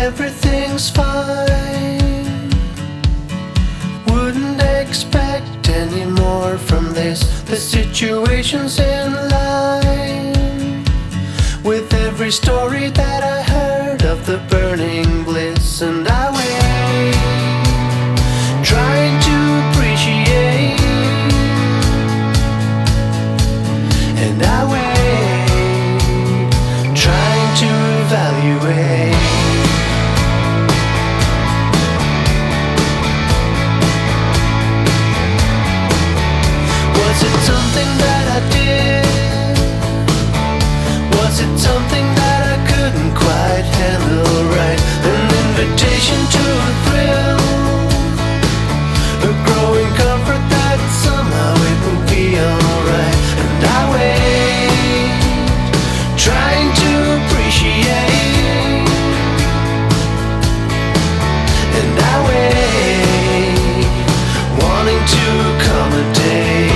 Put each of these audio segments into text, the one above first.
everything's fine. Wouldn't expect any more from this. The situation's in line with every story that I heard of the burning bliss. And I wait, trying to appreciate, and I wait, trying to evaluate. Was it something that I did? Was it something that I couldn't quite handle right? An invitation to a thrill, a growing comfort that somehow it will be alright. And I wait, trying to appreciate, and I wait, wanting to accommodate.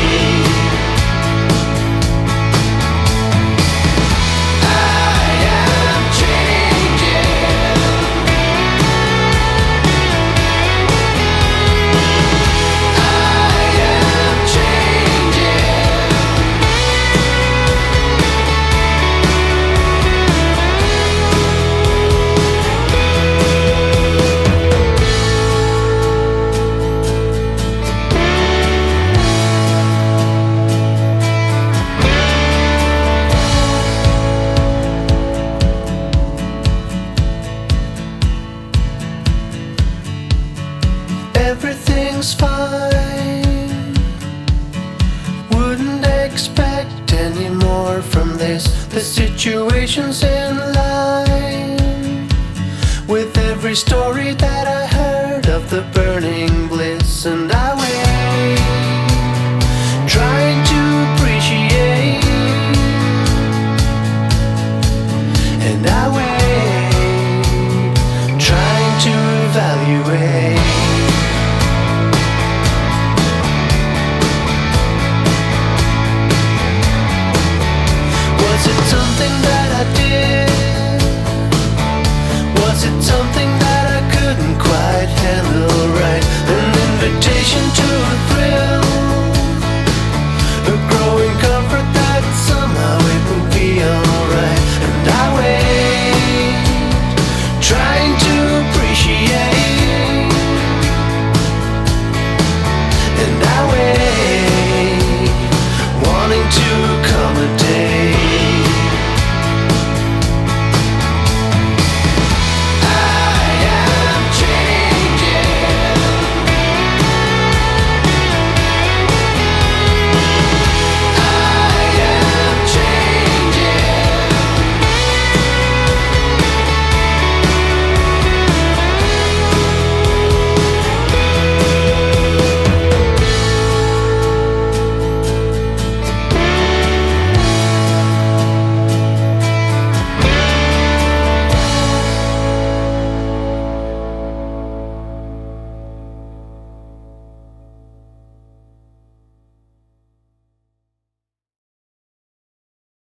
Everything's fine. Wouldn't expect any more from this. The situation's in line with every story